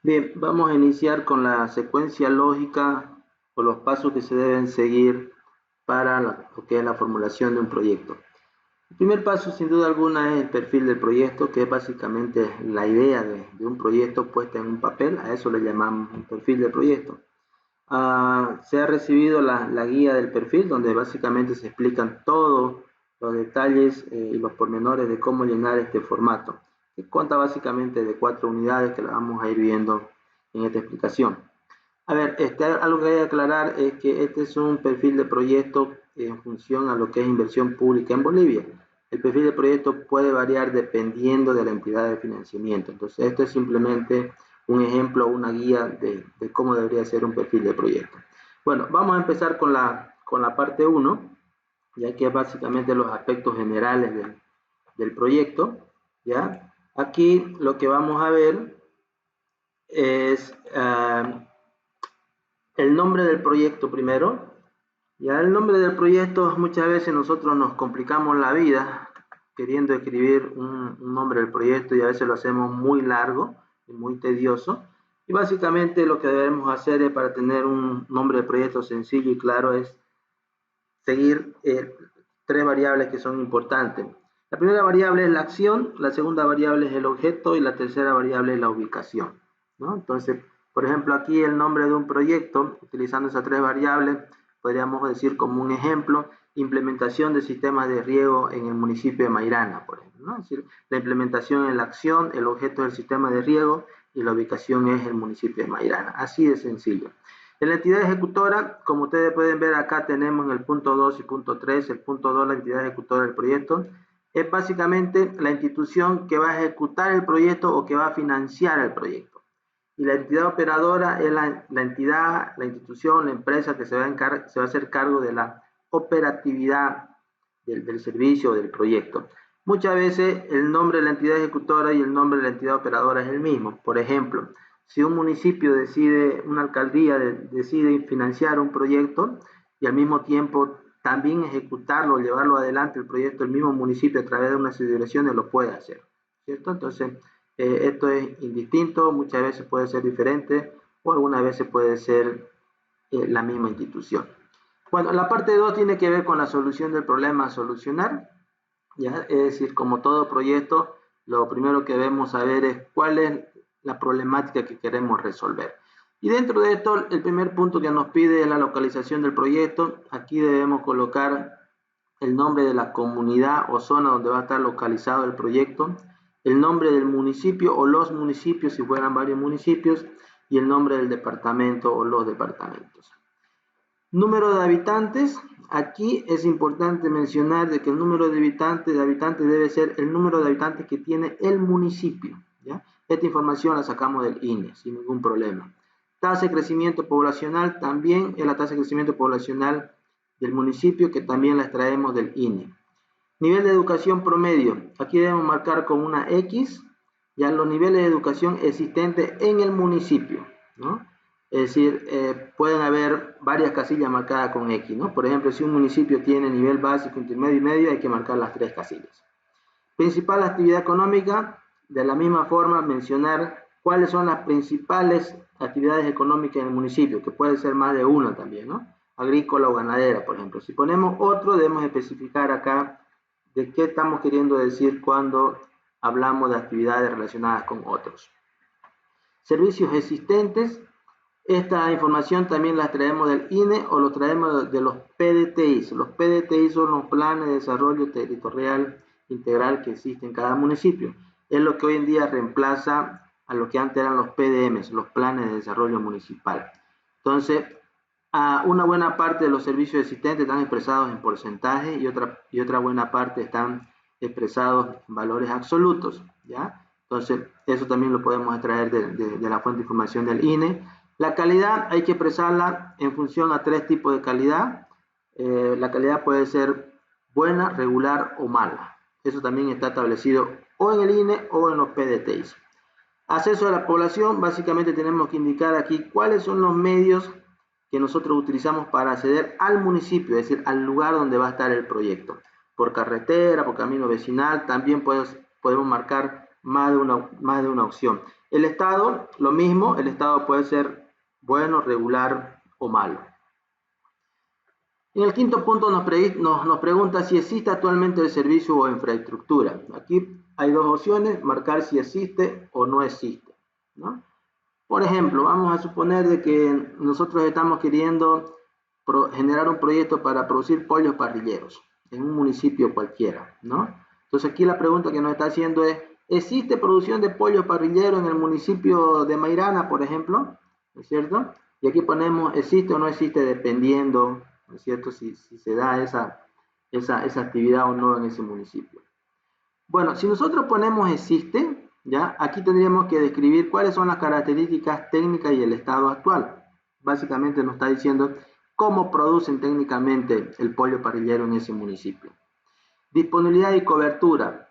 Bien, vamos a iniciar con la secuencia lógica o los pasos que se deben seguir para lo que es la formulación de un proyecto. El primer paso, sin duda alguna, es el perfil del proyecto, que es básicamente la idea de un proyecto puesta en un papel. A eso le llamamos un perfil del proyecto. Se ha recibido la guía del perfil, donde básicamente se explican todos los detalles y los pormenores de cómo llenar este formato, que consta básicamente de 4 unidades que las vamos a ir viendo en esta explicación. A ver, algo que hay que aclarar es que este es un perfil de proyecto en función a lo que es inversión pública en Bolivia. El perfil de proyecto puede variar dependiendo de la entidad de financiamiento. Entonces, esto es simplemente un ejemplo, una guía de cómo debería ser un perfil de proyecto. Bueno, vamos a empezar con la parte 1, ya que es básicamente los aspectos generales del proyecto. ¿Ya? Aquí lo que vamos a ver es el nombre del proyecto primero. Ya el nombre del proyecto, muchas veces nosotros nos complicamos la vida queriendo escribir un nombre del proyecto y a veces lo hacemos muy largo y muy tedioso. Y básicamente lo que debemos hacer es, para tener un nombre de proyecto sencillo y claro, es seguir 3 variables que son importantes. La primera variable es la acción, la segunda variable es el objeto y la tercera variable es la ubicación, ¿no? Entonces, por ejemplo, aquí el nombre de un proyecto, utilizando esas 3 variables, podríamos decir como un ejemplo, implementación de sistemas de riego en el municipio de Mairana, por ejemplo, ¿no? Es decir, la implementación en la acción, el objeto del sistema de riego y la ubicación es el municipio de Mairana. Así de sencillo. En la entidad ejecutora, como ustedes pueden ver acá, tenemos en el punto 2 y punto 3. El punto 2, la entidad ejecutora del proyecto, es básicamente la institución que va a ejecutar el proyecto o que va a financiar el proyecto. Y la entidad operadora es la entidad, la institución, la empresa que se va a hacer cargo de la operatividad del servicio o del proyecto. Muchas veces el nombre de la entidad ejecutora y el nombre de la entidad operadora es el mismo. Por ejemplo, si un municipio decide, una alcaldía decide financiar un proyecto y al mismo tiempo también ejecutarlo, llevarlo adelante el proyecto, el mismo municipio a través de unas subdirecciones lo puede hacer, ¿cierto? Entonces, esto es indistinto, muchas veces puede ser diferente o algunas veces puede ser la misma institución. Bueno, la parte 2 tiene que ver con la solución del problema a solucionar, ¿ya? Es decir, como todo proyecto, lo primero que debemos saber es cuál es la problemática que queremos resolver. Y dentro de esto, el primer punto que nos pide es la localización del proyecto. Aquí debemos colocar el nombre de la comunidad o zona donde va a estar localizado el proyecto, el nombre del municipio o los municipios si fueran varios municipios y el nombre del departamento o los departamentos. Número de habitantes. Aquí es importante mencionar de que el número de habitantes debe ser el número de habitantes que tiene el municipio, ¿ya? Esta información la sacamos del INE sin ningún problema. Tasa de crecimiento poblacional también es la tasa de crecimiento poblacional del municipio, que también la extraemos del INE. Nivel de educación promedio. Aquí debemos marcar con una X ya los niveles de educación existentes en el municipio, ¿no? Es decir, pueden haber varias casillas marcadas con X, ¿no? Por ejemplo, si un municipio tiene nivel básico, intermedio y medio, hay que marcar las 3 casillas. Principal actividad económica, de la misma forma mencionar cuáles son las principales actividades económicas en el municipio, que puede ser más de una también, ¿no? Agrícola o ganadera, por ejemplo. Si ponemos otro, debemos especificar acá de qué estamos queriendo decir cuando hablamos de actividades relacionadas con otros. Servicios existentes. Esta información también la traemos del INE o lo traemos de los PDTI. Los PDTI son los planes de desarrollo territorial integral que existen en cada municipio. Es lo que hoy en día reemplaza a lo que antes eran los PDMs, los planes de desarrollo municipal. Entonces, una buena parte de los servicios existentes están expresados en porcentaje y otra buena parte están expresados en valores absolutos, ¿ya? Entonces, eso también lo podemos extraer de la fuente de información del INE. La calidad hay que expresarla en función a 3 tipos de calidad. La calidad puede ser buena, regular o mala. Eso también está establecido o en el INE o en los PDTs. Acceso a la población, básicamente tenemos que indicar aquí cuáles son los medios que nosotros utilizamos para acceder al municipio, es decir, al lugar donde va a estar el proyecto. Por carretera, por camino vecinal, también podemos marcar más de una opción. El estado, lo mismo, el estado puede ser bueno, regular o malo. En el quinto punto nos pregunta si existe actualmente el servicio o infraestructura. Aquí hay dos opciones, marcar si existe o no existe, ¿no? Por ejemplo, vamos a suponer de que nosotros estamos queriendo generar un proyecto para producir pollos parrilleros en un municipio cualquiera, ¿no? Entonces aquí la pregunta que nos está haciendo es, ¿existe producción de pollos parrilleros en el municipio de Mairana, por ejemplo? ¿No es cierto? Y aquí ponemos existe o no existe dependiendo, ¿no es cierto?, si se da esa actividad o no en ese municipio. Bueno, si nosotros ponemos existe, ¿ya? Aquí tendríamos que describir cuáles son las características técnicas y el estado actual. Básicamente nos está diciendo cómo producen técnicamente el pollo parrillero en ese municipio. Disponibilidad y cobertura.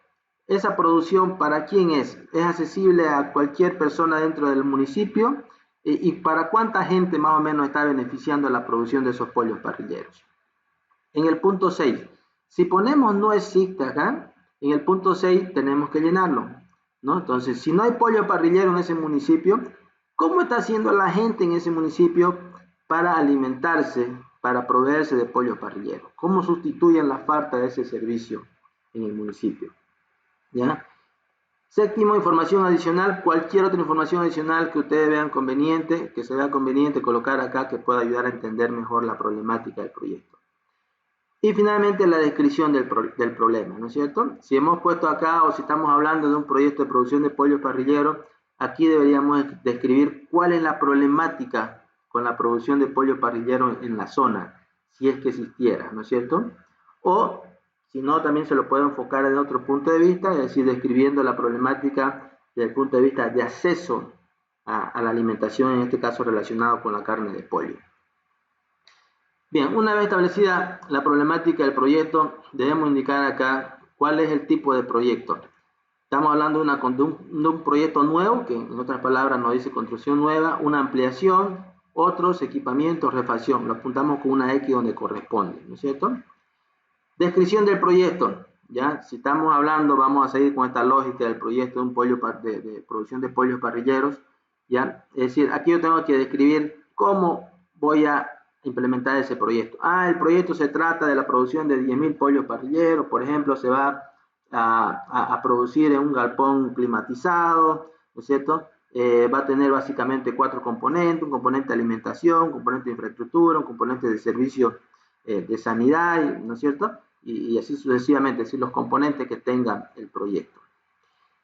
Esa producción, ¿para quién es? ¿Es accesible a cualquier persona dentro del municipio? ¿Y para cuánta gente más o menos está beneficiando la producción de esos pollos parrilleros? En el punto 6, si ponemos no existe acá, en el punto 6 tenemos que llenarlo, ¿no? Entonces, si no hay pollo parrillero en ese municipio, ¿cómo está haciendo la gente en ese municipio para alimentarse, para proveerse de pollo parrillero? ¿Cómo sustituyen la falta de ese servicio en el municipio? ¿Ya? Séptimo, información adicional, cualquier otra información adicional que ustedes vean conveniente, que se vea conveniente colocar acá, que pueda ayudar a entender mejor la problemática del proyecto. Y finalmente la descripción del problema, ¿no es cierto? Si hemos puesto acá o si estamos hablando de un proyecto de producción de pollo parrillero, aquí deberíamos describir cuál es la problemática con la producción de pollo parrillero en la zona, si es que existiera, ¿no es cierto? O si no, también se lo puede enfocar desde otro punto de vista, es decir, describiendo la problemática desde el punto de vista de acceso a la alimentación, en este caso relacionado con la carne de pollo. Bien, una vez establecida la problemática del proyecto, debemos indicar acá cuál es el tipo de proyecto. Estamos hablando de un proyecto nuevo, que en otras palabras nos dice construcción nueva, una ampliación, otros equipamientos, refacción. Lo apuntamos con una X donde corresponde, ¿no es cierto? Descripción del proyecto. ¿Ya? Si estamos hablando, vamos a seguir con esta lógica del proyecto de un pollo de producción de pollos parrilleros. ¿Ya? Es decir, aquí yo tengo que describir cómo voy a implementar ese proyecto. El proyecto se trata de la producción de 10.000 pollos parrilleros, por ejemplo, se va a producir en un galpón climatizado, ¿no es cierto? Va a tener básicamente 4 componentes, un componente de alimentación, un componente de infraestructura, un componente de servicio de sanidad, ¿no es cierto? Y así sucesivamente, es decir, los componentes que tenga el proyecto.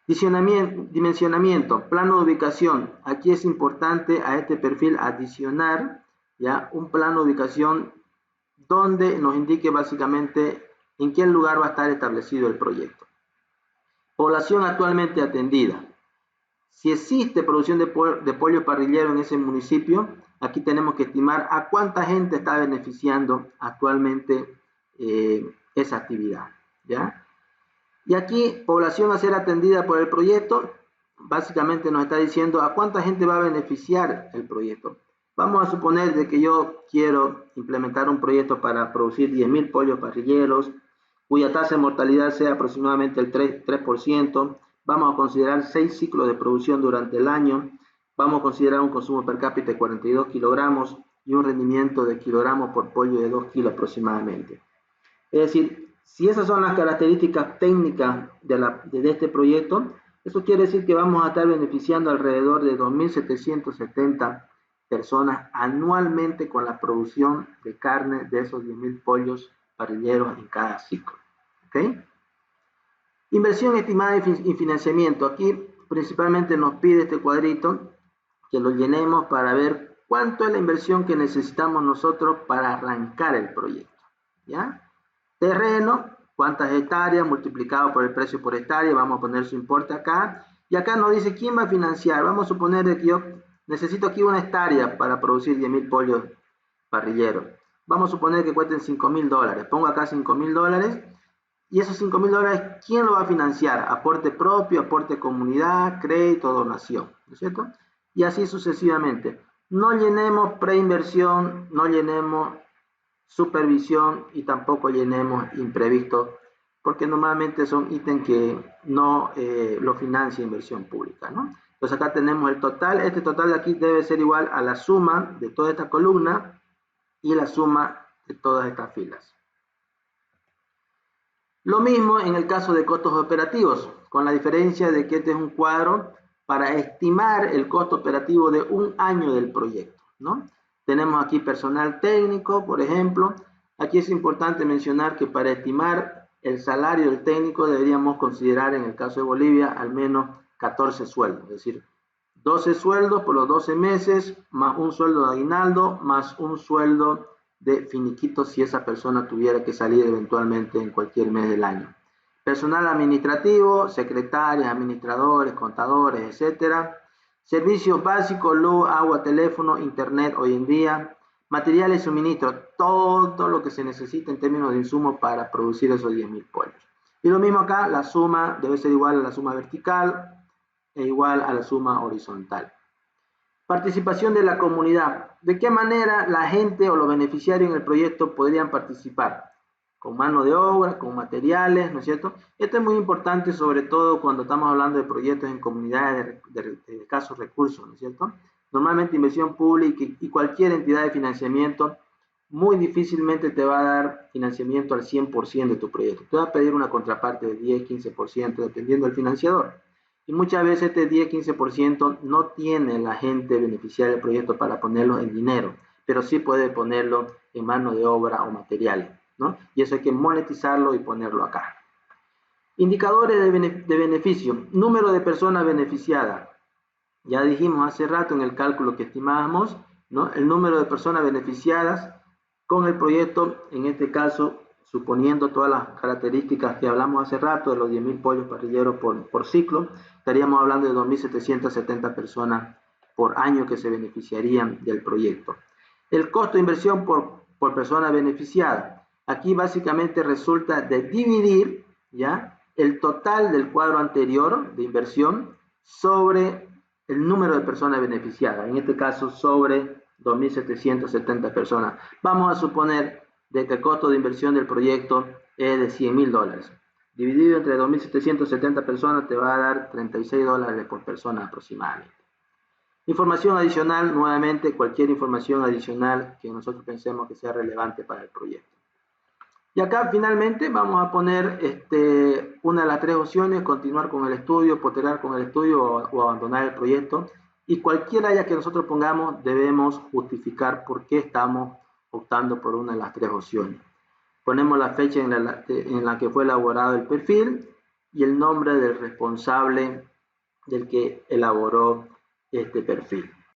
Dimensionamiento, plano de ubicación. Aquí es importante a este perfil adicionar ya un plano de ubicación donde nos indique básicamente en qué lugar va a estar establecido el proyecto. Población actualmente atendida. Si existe producción de pollo parrillero en ese municipio, aquí tenemos que estimar a cuánta gente está beneficiando actualmente esa actividad, ¿ya? Y aquí, población a ser atendida por el proyecto, básicamente nos está diciendo a cuánta gente va a beneficiar el proyecto. Vamos a suponer de que yo quiero implementar un proyecto para producir 10.000 pollos parrilleros, cuya tasa de mortalidad sea aproximadamente el 3%. Vamos a considerar 6 ciclos de producción durante el año. Vamos a considerar un consumo per cápita de 42 kilogramos y un rendimiento de kilogramos por pollo de 2 kilos aproximadamente. Es decir, si esas son las características técnicas de este proyecto, eso quiere decir que vamos a estar beneficiando alrededor de 2.770 personas anualmente con la producción de carne de esos 10.000 pollos parrilleros en cada ciclo. ¿Okay? Inversión estimada y financiamiento. Aquí principalmente nos pide este cuadrito que lo llenemos para ver cuánto es la inversión que necesitamos nosotros para arrancar el proyecto. ¿Ya? Terreno, cuántas hectáreas multiplicado por el precio por hectárea, vamos a poner su importe acá. Y acá nos dice quién va a financiar. Vamos a suponer que yo necesito aquí una hectárea para producir 10.000 pollos parrilleros. Vamos a suponer que cuesten $5.000. Pongo acá $5.000. Y esos $5.000, ¿quién lo va a financiar? Aporte propio, aporte comunidad, crédito, donación, ¿no es cierto? Y así sucesivamente. No llenemos preinversión, no llenemos supervisión y tampoco llenemos imprevisto, porque normalmente son ítems que no lo financia inversión pública, ¿no? Entonces acá tenemos el total. Este total de aquí debe ser igual a la suma de toda esta columna y la suma de todas estas filas. Lo mismo en el caso de costos operativos, con la diferencia de que este es un cuadro para estimar el costo operativo de un año del proyecto, ¿no? Tenemos aquí personal técnico, por ejemplo. Aquí es importante mencionar que para estimar el salario del técnico deberíamos considerar, en el caso de Bolivia, al menos 14 sueldos, es decir, 12 sueldos por los 12 meses, más un sueldo de aguinaldo, más un sueldo de finiquito si esa persona tuviera que salir eventualmente en cualquier mes del año. Personal administrativo, secretarias, administradores, contadores, etcétera. Servicios básicos, luz, agua, teléfono, internet hoy en día. Materiales y suministros, todo lo que se necesita en términos de insumos para producir esos 10.000 pollos. Y lo mismo acá, la suma debe ser igual a la suma vertical e igual a la suma horizontal. Participación de la comunidad. ¿De qué manera la gente o los beneficiarios en el proyecto podrían participar? Con mano de obra, con materiales, ¿no es cierto? Esto es muy importante, sobre todo cuando estamos hablando de proyectos en comunidades de escasos recursos, ¿no es cierto? Normalmente inversión pública y cualquier entidad de financiamiento muy difícilmente te va a dar financiamiento al 100% de tu proyecto. Te va a pedir una contraparte de 10, 15%, dependiendo del financiador. Y muchas veces este 10-15% no tiene la gente beneficiaria del proyecto para ponerlo en dinero, pero sí puede ponerlo en mano de obra o materiales, ¿no? Y eso hay que monetizarlo y ponerlo acá. Indicadores de beneficio. Número de personas beneficiadas. Ya dijimos hace rato en el cálculo que estimábamos, ¿no? El número de personas beneficiadas con el proyecto, en este caso, suponiendo todas las características que hablamos hace rato de los 10.000 pollos parrilleros por ciclo, estaríamos hablando de 2.770 personas por año que se beneficiarían del proyecto. El costo de inversión por persona beneficiada. Aquí básicamente resulta de dividir, ¿ya?, el total del cuadro anterior de inversión sobre el número de personas beneficiadas, en este caso sobre 2.770 personas. Vamos a suponer de que el costo de inversión del proyecto es de $100.000. Dividido entre 2.770 personas te va a dar $36 por persona aproximadamente. Información adicional, nuevamente, cualquier información adicional que nosotros pensemos que sea relevante para el proyecto. Y acá finalmente vamos a poner una de las tres opciones: continuar con el estudio, postergar con el estudio o abandonar el proyecto. Y cualquiera ya que nosotros pongamos, debemos justificar por qué estamos optando por una de las tres opciones. Ponemos la fecha en la que fue elaborado el perfil y el nombre del responsable del que elaboró este perfil.